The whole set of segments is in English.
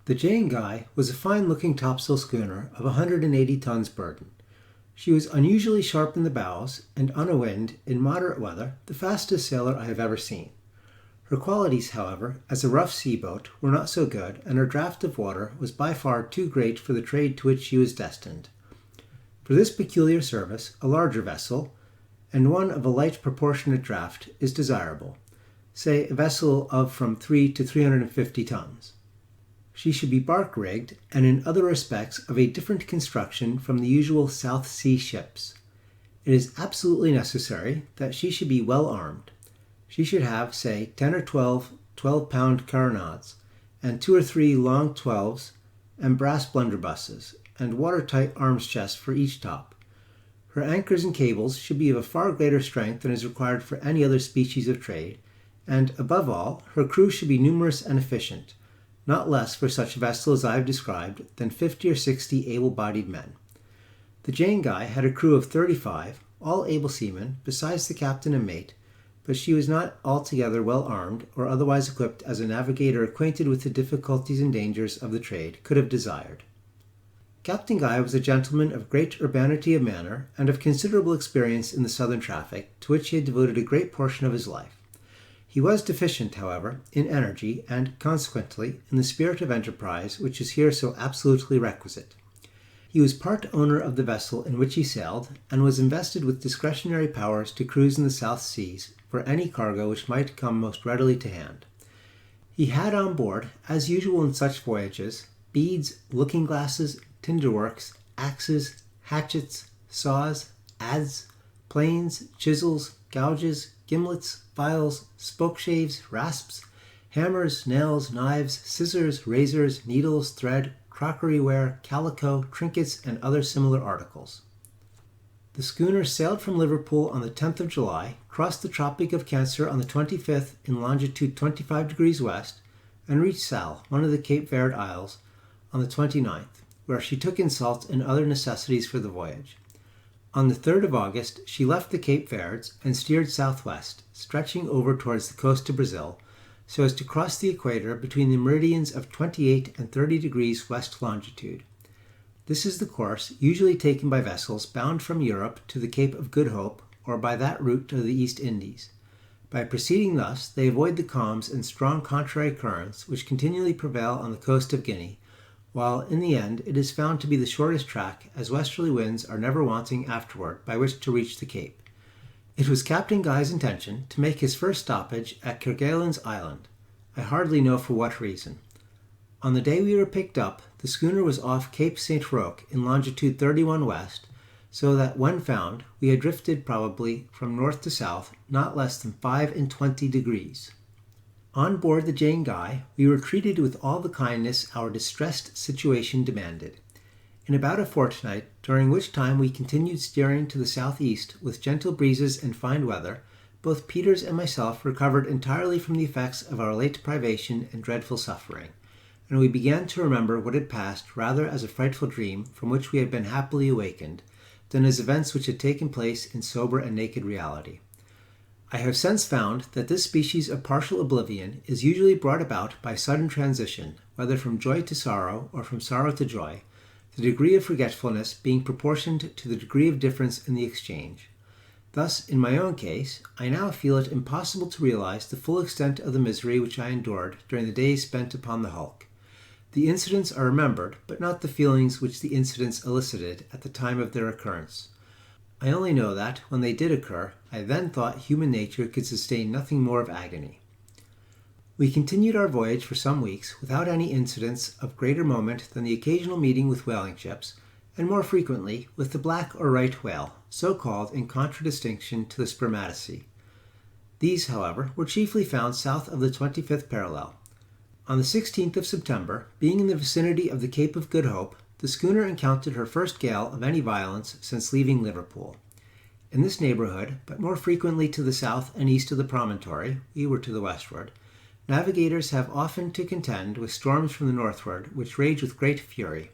The Jane Guy was a fine-looking topsail schooner of 180 tons burden. She was unusually sharp in the bows, and on a wind, in moderate weather, the fastest sailor I have ever seen. Her qualities, however, as a rough sea boat, were not so good, and her draught of water was by far too great for the trade to which she was destined. For this peculiar service, a larger vessel, and one of a light proportionate draught, is desirable, say a vessel of from 3 to 350 tons. She should be bark-rigged and in other respects of a different construction from the usual South Sea ships. It is absolutely necessary that she should be well armed. She should have, say, 10 or 12 12-pound carronades, and 2 or 3 long 12s, and brass blunderbusses, and watertight arms chests for each top. Her anchors and cables should be of a far greater strength than is required for any other species of trade, and, above all, her crew should be numerous and efficient, not less for such a vessel as I have described than 50 or 60 able-bodied men. The Jane Guy had a crew of 35, all able seamen, besides the captain and mate, but she was not altogether well armed or otherwise equipped as a navigator acquainted with the difficulties and dangers of the trade could have desired. Captain Guy was a gentleman of great urbanity of manner and of considerable experience in the southern traffic, to which he had devoted a great portion of his life. He was deficient, however, in energy and, consequently, in the spirit of enterprise which is here so absolutely requisite. He was part owner of the vessel in which he sailed, and was invested with discretionary powers to cruise in the South Seas for any cargo which might come most readily to hand. He had on board, as usual in such voyages, beads, looking-glasses, tinder-works, axes, hatchets, saws, adze, planes, chisels, gouges, gimlets, files, spokeshaves, rasps, hammers, nails, knives, scissors, razors, needles, thread, crockeryware, calico, trinkets, and other similar articles. The schooner sailed from Liverpool on the 10th of July, crossed the Tropic of Cancer on the 25th in longitude 25 degrees west, and reached Sal, one of the Cape Verde Isles, on the 29th, where she took in salt and other necessities for the voyage. On the 3rd of August, she left the Cape Verdes and steered southwest, stretching over towards the coast of Brazil, so as to cross the equator between the meridians of 28 and 30 degrees west longitude. This is the course usually taken by vessels bound from Europe to the Cape of Good Hope, or by that route to the East Indies. By proceeding thus, they avoid the calms and strong contrary currents which continually prevail on the coast of Guinea, while in the end it is found to be the shortest track, as westerly winds are never wanting afterward by which to reach the Cape. It was Captain Guy's intention to make his first stoppage at Kerguelen's Island. I hardly know for what reason. On the day we were picked up, the schooner was off Cape St. Roque in longitude 31 west, so that when found, we had drifted probably from north to south not less than 25 degrees. On board the Jane Guy, we were treated with all the kindness our distressed situation demanded. In about a fortnight, during which time we continued steering to the southeast with gentle breezes and fine weather, both Peters and myself recovered entirely from the effects of our late privation and dreadful suffering, and we began to remember what had passed rather as a frightful dream from which we had been happily awakened, than as events which had taken place in sober and naked reality. I have since found that this species of partial oblivion is usually brought about by sudden transition, whether from joy to sorrow or from sorrow to joy, the degree of forgetfulness being proportioned to the degree of difference in the exchange. Thus, in my own case, I now feel it impossible to realize the full extent of the misery which I endured during the days spent upon the hulk. The incidents are remembered, but not the feelings which the incidents elicited at the time of their occurrence. I only know that, when they did occur, I then thought human nature could sustain nothing more of agony. We continued our voyage for some weeks without any incidents of greater moment than the occasional meeting with whaling ships, and more frequently with the black or right whale, so called in contradistinction to the spermaceti. These, however, were chiefly found south of the 25th parallel. On the 16th of September, being in the vicinity of the Cape of Good Hope, the schooner encountered her first gale of any violence since leaving Liverpool. In this neighborhood, but more frequently to the south and east of the promontory, we were to the westward, navigators have often to contend with storms from the northward, which rage with great fury.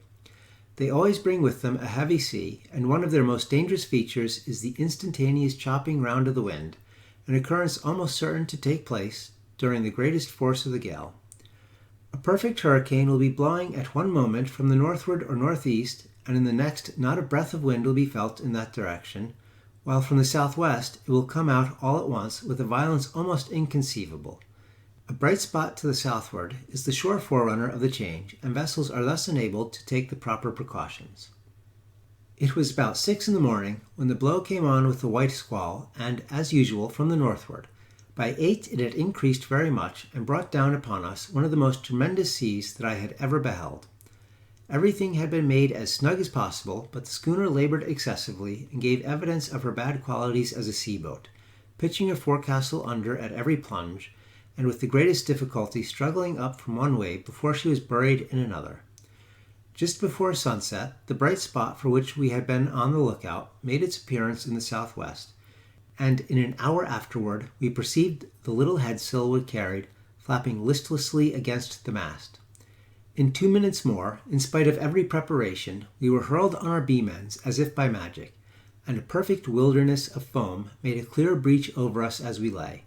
They always bring with them a heavy sea, and one of their most dangerous features is the instantaneous chopping round of the wind, an occurrence almost certain to take place during the greatest force of the gale. A perfect hurricane will be blowing at one moment from the northward or northeast, and in the next not a breath of wind will be felt in that direction, while from the southwest it will come out all at once with a violence almost inconceivable. A bright spot to the southward is the sure forerunner of the change, and vessels are thus enabled to take the proper precautions. It was about 6 in the morning when the blow came on with the white squall, and, as usual, from the northward. By 8 it had increased very much and brought down upon us one of the most tremendous seas that I had ever beheld. Everything had been made as snug as possible, but the schooner labored excessively and gave evidence of her bad qualities as a sea-boat, pitching her forecastle under at every plunge, and with the greatest difficulty struggling up from one wave before she was buried in another. Just before sunset, the bright spot for which we had been on the lookout made its appearance in the southwest, and in an hour afterward we perceived the little head Silwood carried flapping listlessly against the mast. In 2 minutes more, in spite of every preparation, we were hurled on our beam ends as if by magic, and a perfect wilderness of foam made a clear breach over us as we lay.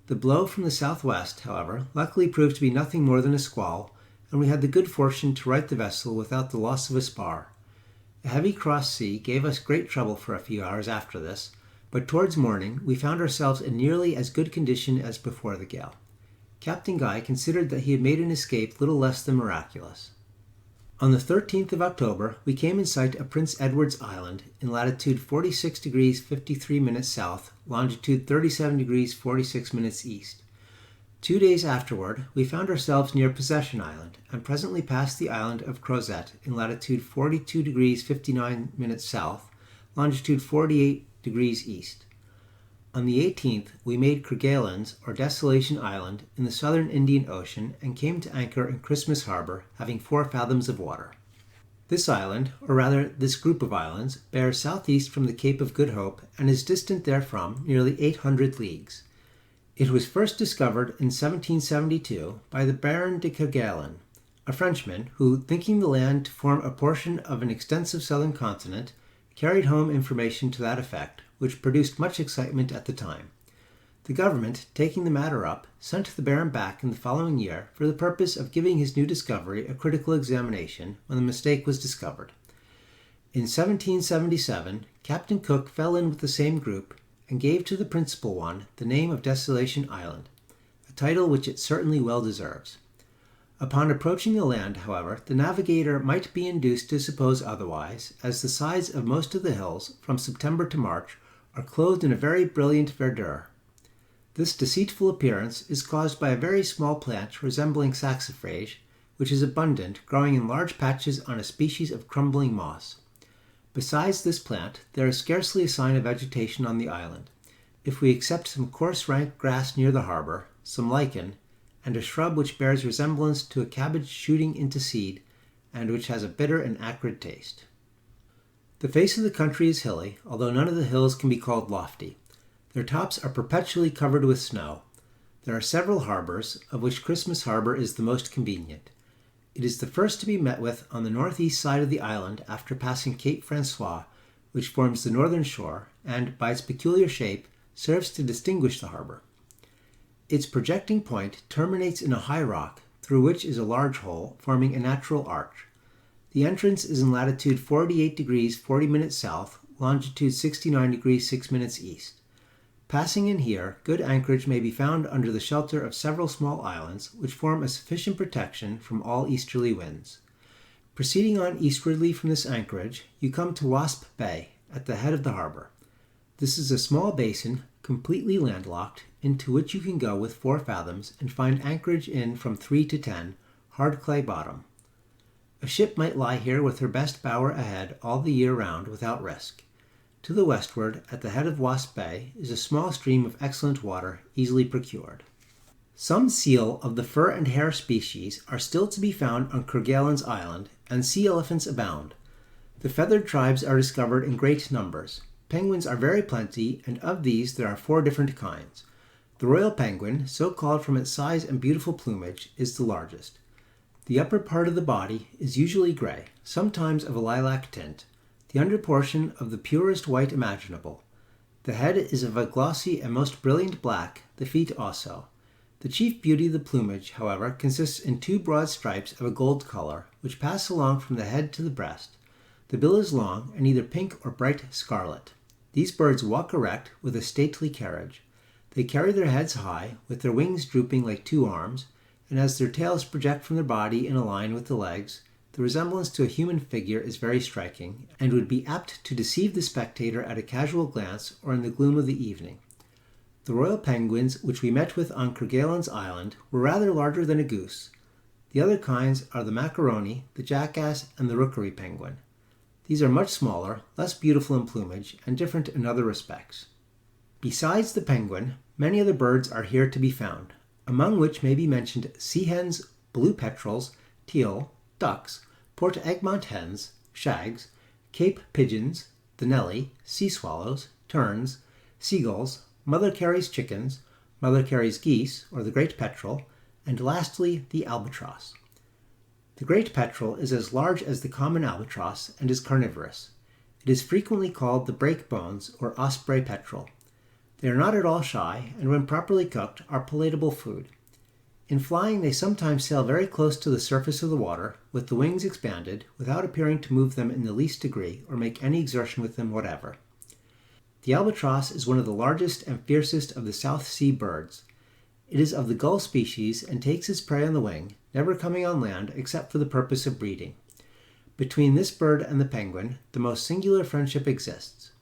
The blow from the southwest, however, luckily proved to be nothing more than a squall, and we had the good fortune to right the vessel without the loss of a spar. A heavy cross sea gave us great trouble for a few hours after this, but towards morning we found ourselves in nearly as good condition as before the gale. Captain Guy considered that he had made an escape little less than miraculous. On the 13th of October we came in sight of Prince Edward's Island in latitude 46 degrees 53 minutes south, longitude 37 degrees 46 minutes east. 2 days afterward we found ourselves near Possession Island, and presently passed the island of Crozet in latitude 42 degrees 59 minutes south, longitude 48 degrees east. On the 18th we made Kerguelen's, or Desolation Island, in the southern Indian Ocean, and came to anchor in Christmas Harbor, having 4 fathoms of water. This island, or rather this group of islands, bears southeast from the Cape of Good Hope, and is distant therefrom nearly 800 leagues. It was first discovered in 1772 by the Baron de Kerguelen, a Frenchman who, thinking the land to form a portion of an extensive southern continent, carried home information to that effect, which produced much excitement at the time. The government, taking the matter up, sent the Baron back in the following year for the purpose of giving his new discovery a critical examination when the mistake was discovered. In 1777, Captain Cook fell in with the same group and gave to the principal one the name of Desolation Island, a title which it certainly well deserves. Upon approaching the land, however, the navigator might be induced to suppose otherwise, as the sides of most of the hills, from September to March, are clothed in a very brilliant verdure. This deceitful appearance is caused by a very small plant resembling saxifrage, which is abundant, growing in large patches on a species of crumbling moss. Besides this plant, there is scarcely a sign of vegetation on the island, if we except some coarse rank grass near the harbor, some lichen, and a shrub which bears resemblance to a cabbage shooting into seed, and which has a bitter and acrid taste. The face of the country is hilly, although none of the hills can be called lofty. Their tops are perpetually covered with snow. There are several harbors, of which Christmas Harbor is the most convenient. It is the first to be met with on the northeast side of the island after passing Cape Francois, which forms the northern shore, and, by its peculiar shape, serves to distinguish the harbor. Its projecting point terminates in a high rock, through which is a large hole, forming a natural arch. The entrance is in latitude 48 degrees 40 minutes south, longitude 69 degrees 6 minutes east. Passing in here, good anchorage may be found under the shelter of several small islands, which form a sufficient protection from all easterly winds. Proceeding on eastwardly from this anchorage, you come to Wasp Bay, at the head of the harbor. This is a small basin, completely landlocked, into which you can go with 4 fathoms and find anchorage in from 3 to 10, hard clay bottom. A ship might lie here with her best bower ahead all the year round without risk. To the westward, at the head of Wasp Bay, is a small stream of excellent water, easily procured. Some seal of the fur and hair species are still to be found on Kerguelen's Island, and sea elephants abound. The feathered tribes are discovered in great numbers. Penguins are very plenty, and of these there are 4 different kinds. The royal penguin, so called from its size and beautiful plumage, is the largest. The upper part of the body is usually gray, sometimes of a lilac tint, the under portion of the purest white imaginable. The head is of a glossy and most brilliant black, the feet also. The chief beauty of the plumage, however, consists in two broad stripes of a gold color, which pass along from the head to the breast. The bill is long and either pink or bright scarlet. These birds walk erect with a stately carriage. They carry their heads high, with their wings drooping like two arms, and as their tails project from their body in a line with the legs, the resemblance to a human figure is very striking, and would be apt to deceive the spectator at a casual glance or in the gloom of the evening. The royal penguins which we met with on Kerguelen's Island were rather larger than a goose. The other kinds are the macaroni, the jackass, and the rookery penguin. These are much smaller, less beautiful in plumage, and different in other respects. Besides the penguin, many other birds are here to be found, among which may be mentioned sea hens, blue petrels, teal, ducks, Port Egmont hens, shags, Cape pigeons, the Nelly, sea swallows, terns, seagulls, Mother Carey's chickens, Mother Carey's geese, or the great petrel, and lastly the albatross. The great petrel is as large as the common albatross and is carnivorous. It is frequently called the breakbones or osprey petrel. They are not at all shy, and when properly cooked are palatable food. In flying they sometimes sail very close to the surface of the water, with the wings expanded, without appearing to move them in the least degree, or make any exertion with them whatever. The albatross is one of the largest and fiercest of the South Sea birds. It is of the gull species and takes its prey on the wing, never coming on land except for the purpose of breeding. Between this bird and the penguin, the most singular friendship exists.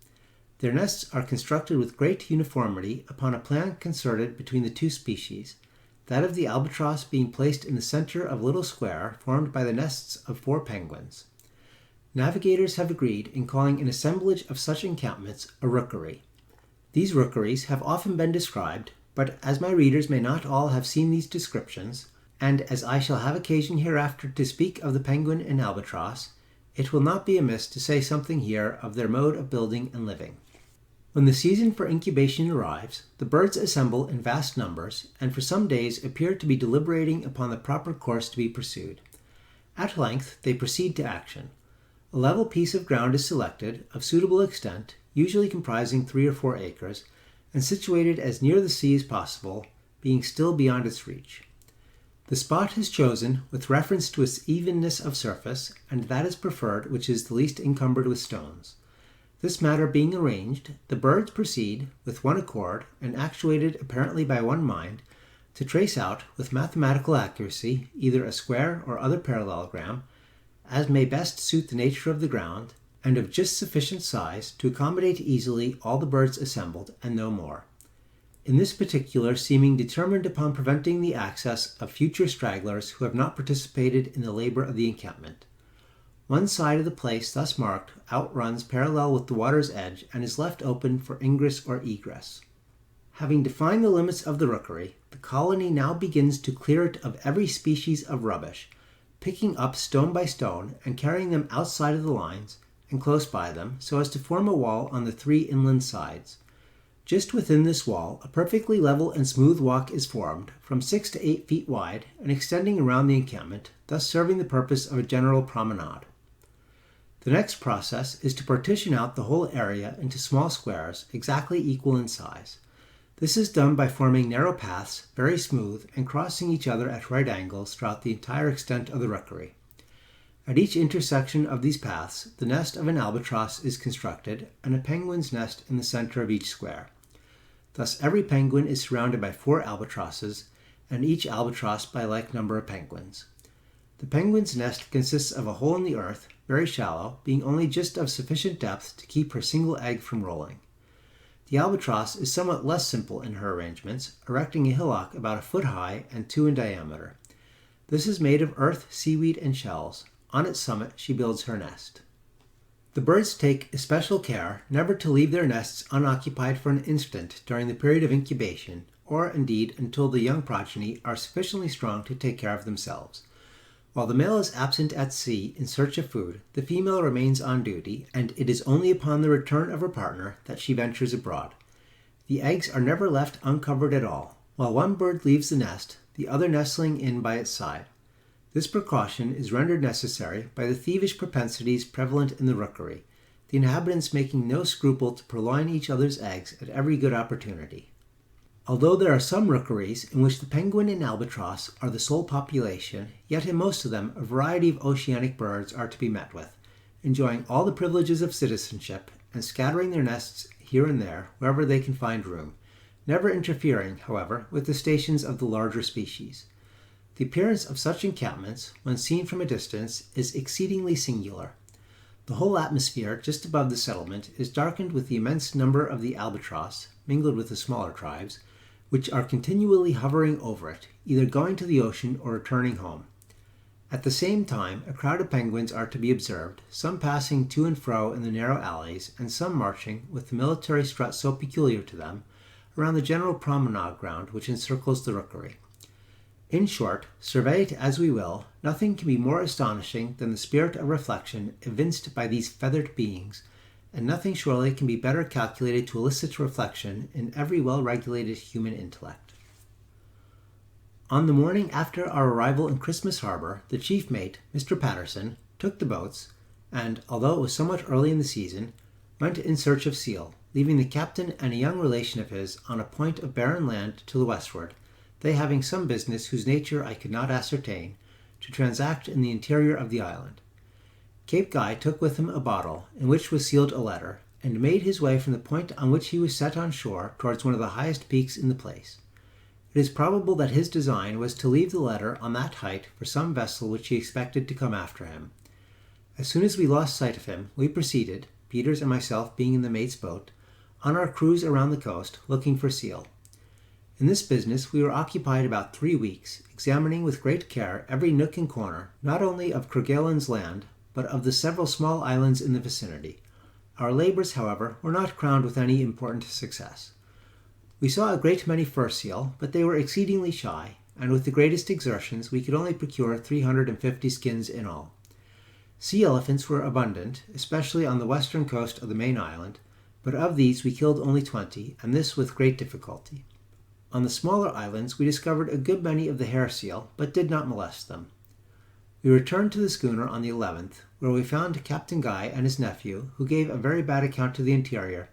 Their nests are constructed with great uniformity upon a plan concerted between the two species, that of the albatross being placed in the center of a little square formed by the nests of 4 penguins. Navigators have agreed in calling an assemblage of such encampments a rookery. These rookeries have often been described, but as my readers may not all have seen these descriptions, and as I shall have occasion hereafter to speak of the penguin and albatross, it will not be amiss to say something here of their mode of building and living. When the season for incubation arrives, the birds assemble in vast numbers, and for some days appear to be deliberating upon the proper course to be pursued. At length they proceed to action. A level piece of ground is selected, of suitable extent, usually comprising 3 or 4 acres, and situated as near the sea as possible, being still beyond its reach. The spot is chosen with reference to its evenness of surface, and that is preferred which is the least encumbered with stones. This matter being arranged, the birds proceed, with one accord, and actuated apparently by one mind, to trace out, with mathematical accuracy, either a square or other parallelogram, as may best suit the nature of the ground, and of just sufficient size to accommodate easily all the birds assembled, and no more. In this particular seeming determined upon preventing the access of future stragglers who have not participated in the labor of the encampment. One side of the place thus marked outruns parallel with the water's edge and is left open for ingress or egress. Having defined the limits of the rookery, the colony now begins to clear it of every species of rubbish, picking up stone by stone and carrying them outside of the lines and close by them so as to form a wall on the 3 inland sides. Just within this wall, a perfectly level and smooth walk is formed, from 6 to 8 feet wide and extending around the encampment, thus serving the purpose of a general promenade. The next process is to partition out the whole area into small squares exactly equal in size. This is done by forming narrow paths, very smooth, and crossing each other at right angles throughout the entire extent of the rookery. At each intersection of these paths, the nest of an albatross is constructed, and a penguin's nest in the center of each square. Thus every penguin is surrounded by 4 albatrosses, and each albatross by a like number of penguins. The penguin's nest consists of a hole in the earth, very shallow, being only just of sufficient depth to keep her single egg from rolling. The albatross is somewhat less simple in her arrangements, erecting a hillock about 1 foot high and 2 in diameter. This is made of earth, seaweed, and shells. On its summit she builds her nest. The birds take especial care never to leave their nests unoccupied for an instant during the period of incubation, or indeed until the young progeny are sufficiently strong to take care of themselves. While the male is absent at sea in search of food, the female remains on duty, and it is only upon the return of her partner that she ventures abroad. The eggs are never left uncovered at all. While one bird leaves the nest, the other nestling in by its side. This precaution is rendered necessary by the thievish propensities prevalent in the rookery, the inhabitants making no scruple to purloin each other's eggs at every good opportunity. Although there are some rookeries in which the penguin and albatross are the sole population, yet in most of them a variety of oceanic birds are to be met with, enjoying all the privileges of citizenship and scattering their nests here and there wherever they can find room, never interfering, however, with the stations of the larger species. The appearance of such encampments, when seen from a distance, is exceedingly singular. The whole atmosphere just above the settlement is darkened with the immense number of the albatross, mingled with the smaller tribes, which are continually hovering over it, either going to the ocean or returning home. At the same time, a crowd of penguins are to be observed, some passing to and fro in the narrow alleys, and some marching, with the military strut so peculiar to them, around the general promenade ground which encircles the rookery. In short, survey it as we will, nothing can be more astonishing than the spirit of reflection evinced by these feathered beings, and nothing surely can be better calculated to elicit reflection in every well-regulated human intellect. On the morning after our arrival in Christmas Harbour, the chief mate, Mr. Patterson, took the boats, and, although it was somewhat early in the season, went in search of seal, leaving the captain and a young relation of his on a point of barren land to the westward, they having some business whose nature I could not ascertain, to transact in the interior of the island. Cape Guy took with him a bottle, in which was sealed a letter, and made his way from the point on which he was set on shore towards one of the highest peaks in the place. It is probable that his design was to leave the letter on that height for some vessel which he expected to come after him. As soon as we lost sight of him, we proceeded, Peters and myself being in the mate's boat, on our cruise around the coast, looking for seal. In this business we were occupied about 3 weeks, examining with great care every nook and corner, not only of Kerguelen's land, but of the several small islands in the vicinity. Our labours, however, were not crowned with any important success. We saw a great many fur seal, but they were exceedingly shy, and with the greatest exertions we could only procure 350 skins in all. Sea elephants were abundant, especially on the western coast of the main island, but of these we killed only 20, and this with great difficulty. On the smaller islands we discovered a good many of the hair seal, but did not molest them. We returned to the schooner on the 11th, where we found Captain Guy and his nephew, who gave a very bad account of the interior,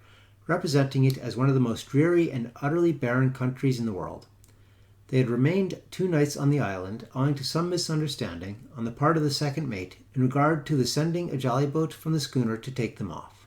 representing it as one of the most dreary and utterly barren countries in the world. They had remained 2 nights on the island, owing to some misunderstanding on the part of the second mate in regard to the sending a jolly boat from the schooner to take them off.